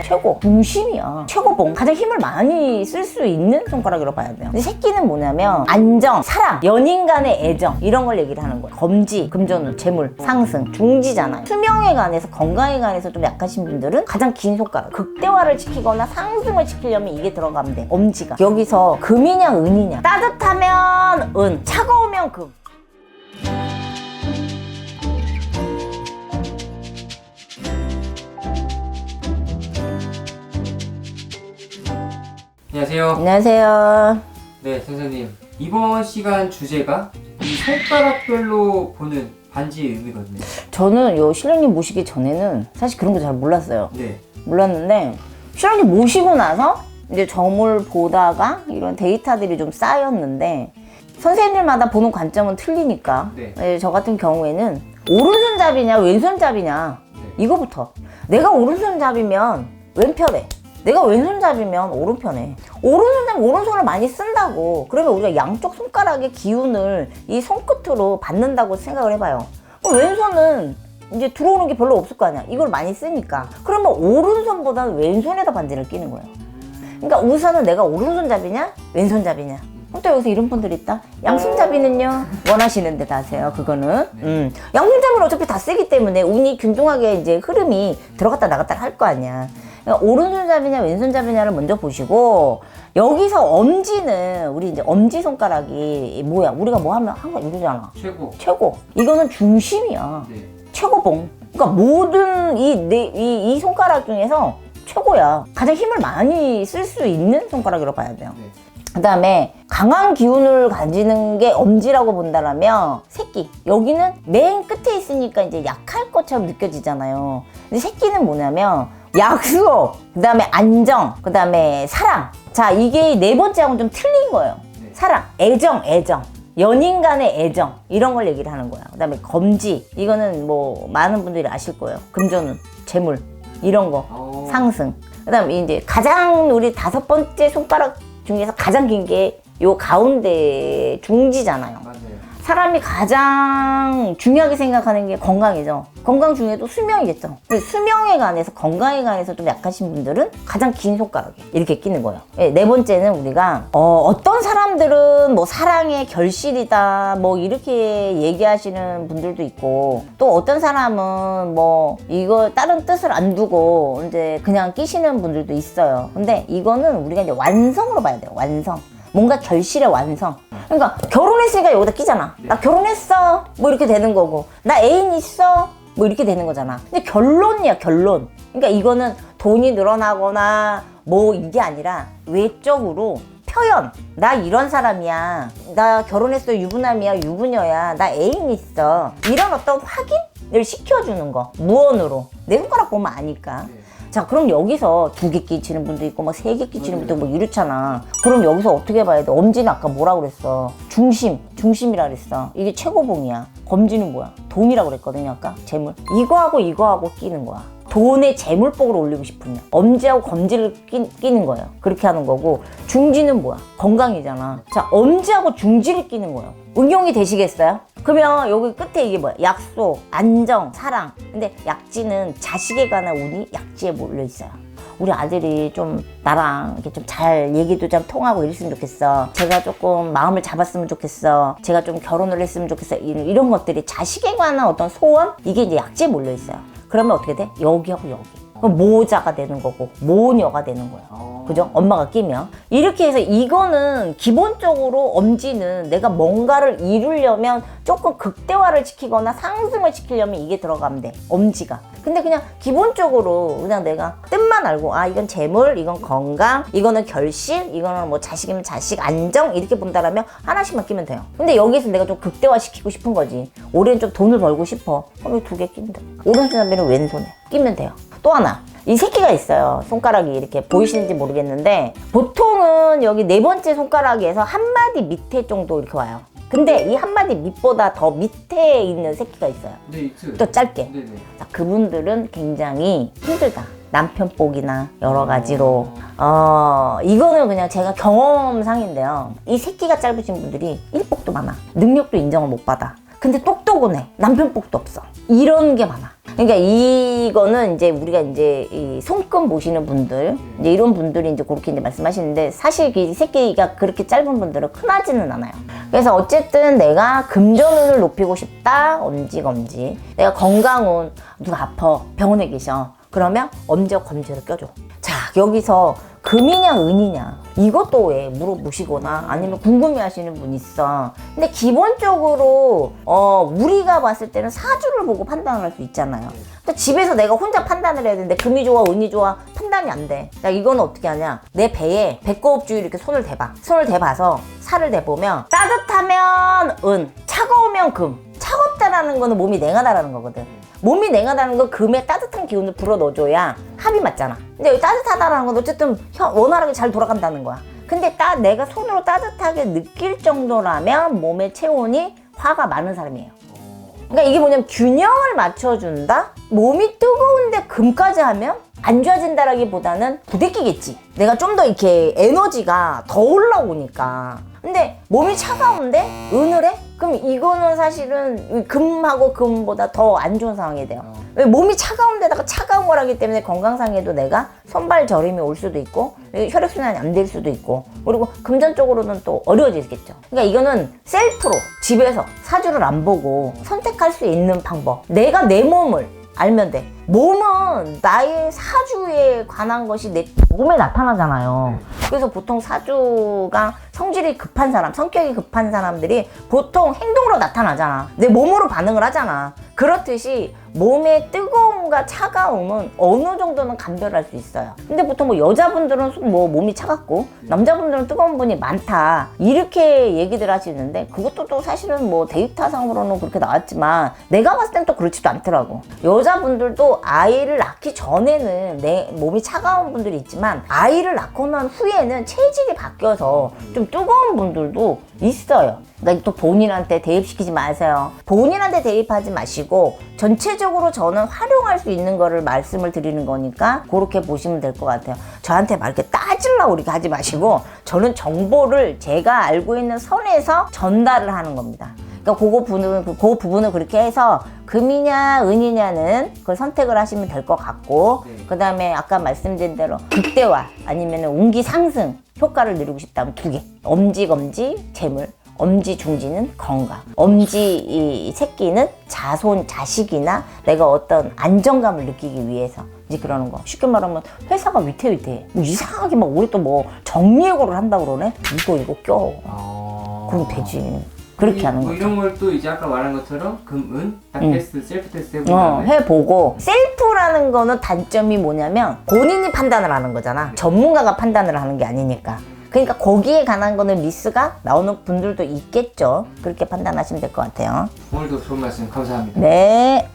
최고 중심이야. 최고봉. 가장 힘을 많이 쓸 수 있는 손가락이라고 봐야 돼요. 근데 새끼는 뭐냐면 안정, 사랑, 연인 간의 애정 이런 걸 얘기를 하는 거예요. 검지, 금전운, 재물, 상승, 중지잖아요. 수명에 관해서 건강에 관해서 좀 약하신 분들은 가장 긴 손가락. 극대화를 지키거나 상승을 시키려면 이게 들어가면 돼. 엄지가. 여기서 금이냐 은이냐. 따뜻하면 은, 차가우면 금. 안녕하세요. 안녕하세요. 네, 선생님. 이번 시간 주제가 이 손가락별로 보는 반지의 의미거든요. 저는 요 신랑님 모시기 전에는 사실 그런 거 잘 몰랐어요. 네. 몰랐는데 신랑님 모시고 나서 이제 점을 보다가 이런 데이터들이 좀 쌓였는데 선생님들마다 보는 관점은 틀리니까 네. 저 같은 경우에는 오른손잡이냐 왼손잡이냐 이거부터. 내가 오른손잡이면 왼편에, 내가 왼손잡이면 오른편에. 오른손잡이 오른손을 많이 쓴다고 그러면 우리가 양쪽 손가락의 기운을 이 손끝으로 받는다고 생각을 해봐요. 그럼 왼손은 이제 들어오는 게 별로 없을 거 아니야. 이걸 많이 쓰니까. 그러면 오른손보다는 왼손에다 반지를 끼는 거예요. 그러니까 우선은 내가 오른손잡이냐 왼손잡이냐. 또 여기서 이런 분들 있다. 양손잡이는요 원하시는 데다 하세요. 그거는 양손잡이는 어차피 다 쓰기 때문에 운이 균등하게 이제 흐름이 들어갔다 나갔다 할 거 아니야. 그러니까 오른손잡이냐 왼손잡이냐를 먼저 보시고, 여기서 엄지는 우리 이제 엄지 손가락이 뭐야? 우리가 뭐 하면 항상 이러잖아. 최고. 이거는 중심이야. 네. 최고봉. 그러니까 모든 이 손가락 중에서 최고야. 가장 힘을 많이 쓸 수 있는 손가락이라고 봐야 돼요. 네. 그 다음에 강한 기운을 가지는 게 엄지라고 본다라면 새끼. 여기는 맨 끝에 있으니까 이제 약할 것처럼 느껴지잖아요. 근데 새끼는 뭐냐면 약속, 그 다음에 안정, 그 다음에 사랑. 자, 이게 네 번째하고는 좀 틀린 거예요. 네. 사랑, 애정. 연인 간의 애정. 이런 걸 얘기를 하는 거야. 그 다음에 검지. 이거는 뭐 많은 분들이 아실 거예요. 금전운, 재물. 이런 거. 상승. 그 다음에 이제 가장 우리 5번째 손가락 중에서 가장 긴 게 요 가운데 중지잖아요. 맞아요. 사람이 가장 중요하게 생각하는 게 건강이죠. 건강 중에도 수명이겠죠. 수명에 관해서 건강에 관해서 좀 약하신 분들은 가장 긴 손가락에 이렇게 끼는 거예요. 네 번째는 우리가 어떤 사람들은 뭐 사랑의 결실이다 뭐 이렇게 얘기하시는 분들도 있고, 또 어떤 사람은 뭐 이거 다른 뜻을 안 두고 이제 그냥 끼시는 분들도 있어요. 근데 이거는 우리가 이제 완성으로 봐야 돼요. 완성. 뭔가 결실의 완성. 그러니까 결혼했으니까 여기다 끼잖아. 나 결혼했어 뭐 이렇게 되는 거고, 나 애인 있어 뭐 이렇게 되는 거잖아. 근데 결론이야, 결론. 그러니까 이거는 돈이 늘어나거나 뭐 이게 아니라 외적으로 표현. 나 이런 사람이야, 나 결혼했어, 유부남이야, 유부녀야, 나 애인 있어, 이런 어떤 확인을 시켜주는 거. 무언으로. 내 손가락 보면 아니까. 자, 그럼 여기서 2개 끼치는 분도 있고 막 3개 끼치는 분도 뭐 이렇잖아. 그럼 여기서 어떻게 봐야 돼? 엄지는 아까 뭐라고 그랬어? 중심이라 그랬어. 이게 최고봉이야. 검지는 뭐야? 돈이라고 그랬거든요, 아까. 재물. 이거하고 끼는 거야. 돈의 재물복을 올리고 싶으면 엄지하고 검지를 끼는 거예요. 그렇게 하는 거고, 중지는 뭐야? 건강이잖아. 자, 엄지하고 중지를 끼는 거예요. 응용이 되시겠어요? 그러면 여기 끝에 이게 뭐야? 약속, 안정, 사랑. 근데 약지는 자식에 관한 운이 약지에 몰려 있어요. 우리 아들이 좀 나랑 이렇게 좀 잘 얘기도 좀 통하고 이랬으면 좋겠어. 제가 조금 마음을 잡았으면 좋겠어. 제가 좀 결혼을 했으면 좋겠어. 이런 것들이 자식에 관한 어떤 소원? 이게 이제 약지에 몰려 있어요. 그러면 어떻게 돼? 여기하고 여기. 그럼 모자가 되는 거고 모녀가 되는 거예요. 그죠? 엄마가 끼면. 이렇게 해서 이거는 기본적으로 엄지는 내가 뭔가를 이루려면 조금 극대화를 시키거나 상승을 시키려면 이게 들어가면 돼. 엄지가. 근데 그냥 기본적으로 그냥 내가 뜻만 알고, 아 이건 재물, 이건 건강, 이거는 결실, 이거는 뭐 자식이면 자식, 안정 이렇게 본다라면 하나씩만 끼면 돼요. 근데 여기서 내가 좀 극대화 시키고 싶은 거지. 올해는 좀 돈을 벌고 싶어. 그럼 2개 끼면 돼. 오른손잡이는 왼손에 끼면 돼요. 또 하나, 이 새끼가 있어요. 손가락이 이렇게 보이시는지 모르겠는데 보통은 여기 4번째 손가락에서 한 마디 밑에 정도 이렇게 와요. 근데 이 한 마디 밑보다 더 밑에 있는 새끼가 있어요. 네, 있어요. 또 짧게. 네네. 자, 그분들은 굉장히 힘들다. 남편복이나 여러 가지로. 이거는 그냥 제가 경험상인데요. 이 새끼가 짧으신 분들이 일복도 많아. 능력도 인정을 못 받아. 근데 똑똑하네. 남편 복도 없어. 이런 게 많아. 그러니까 이거는 이제 우리가 이제 이 손금 보시는 분들, 이제 이런 분들이 이제 그렇게 이제 말씀하시는데, 사실 이 새끼가 그렇게 짧은 분들은 흔하지는 않아요. 그래서 어쨌든 내가 금전운을 높이고 싶다. 엄지검지. 내가 건강운, 누가 아파. 병원에 계셔. 그러면 엄지검지를 껴줘. 자, 여기서 금이냐 은이냐 이것도 왜 물어보시거나 아니면 궁금해하시는 분 있어. 근데 기본적으로 우리가 봤을 때는 사주를 보고 판단을 할 수 있잖아요. 근데 집에서 내가 혼자 판단을 해야 되는데 금이 좋아 은이 좋아 판단이 안 돼. 자, 이거는 어떻게 하냐, 내 배에 배꼽주위 이렇게 손을 대봐. 손을 대봐서 살을 대보면 따뜻하면 은, 차가우면 금. 차갑다라는 거는 몸이 냉하다라는 거거든. 몸이 냉하다는 건 금에 따뜻한 기운을 불어 넣어줘야 합이 맞잖아. 근데 여기 따뜻하다라는 건 어쨌든 원활하게 잘 돌아간다는 거야. 근데 내가 손으로 따뜻하게 느낄 정도라면 몸의 체온이 화가 많은 사람이에요. 그러니까 이게 뭐냐면 균형을 맞춰준다? 몸이 뜨거운데 금까지 하면 안 좋아진다라기보다는 부대끼겠지. 내가 좀 더 이렇게 에너지가 더 올라오니까. 근데 몸이 차가운데 은을 해? 그럼 이거는 사실은 금하고 금보다 더 안 좋은 상황이 돼요. 왜? 몸이 차가운 데다가 차가운 거라기 때문에 건강상에도 내가 손발 저림이 올 수도 있고 혈액순환이 안 될 수도 있고, 그리고 금전적으로는 또 어려워지겠죠. 그러니까 이거는 셀프로 집에서 사주를 안 보고 선택할 수 있는 방법. 내가 내 몸을 알면 돼. 몸은 나의 사주에 관한 것이 내 몸에 나타나잖아요. 그래서 보통 사주가 성질이 급한 사람, 성격이 급한 사람들이 보통 행동으로 나타나잖아. 내 몸으로 반응을 하잖아. 그렇듯이 몸의 뜨거움과 차가움은 어느 정도는 감별할 수 있어요. 근데 보통 뭐 여자분들은 뭐 몸이 차갑고 남자분들은 뜨거운 분이 많다 이렇게 얘기들 하시는데, 그것도 또 사실은 뭐 데이터상으로는 그렇게 나왔지만 내가 봤을 땐 또 그렇지도 않더라고. 여자분들도 아이를 낳기 전에는 내 몸이 차가운 분들이 있지만 아이를 낳고 난 후에는 체질이 바뀌어서 좀 뜨거운 분들도 있어요. 그러니까 또 본인한테 대입시키지 마세요. 본인한테 대입하지 마시고 전체적으로 저는 활용할 수 있는 거를 말씀을 드리는 거니까 그렇게 보시면 될 것 같아요. 저한테 막 이렇게 따지려고 이렇게 하지 마시고, 저는 정보를 제가 알고 있는 선에서 전달을 하는 겁니다. 그러니까 그 부분을 그렇게 해서 금이냐 은이냐는 그걸 선택을 하시면 될 것 같고, 그 다음에 아까 말씀드린 대로 극대화 아니면 운기 상승 효과를 누리고 싶다면 2개. 엄지검지 재물, 엄지중지는 건강, 엄지 이 새끼는 자손, 자식이나 내가 어떤 안정감을 느끼기 위해서 이제 그러는 거. 쉽게 말하면 회사가 위태위태해. 뭐 이상하게 막 우리 또 뭐 정리해고를 한다고 그러네? 이거 껴. 그럼 되지. 그렇게 하는 거죠. 이런 걸 또 이제 아까 말한 것처럼 금은 딱 테스트, 셀프 테스트 해본 다음에 해보고. 셀프라는 거는 단점이 뭐냐면 본인이 판단을 하는 거잖아. 전문가가 판단을 하는 게 아니니까. 그러니까 거기에 관한 거는 미스가 나오는 분들도 있겠죠. 그렇게 판단하시면 될 것 같아요. 오늘도 좋은 말씀 감사합니다. 네.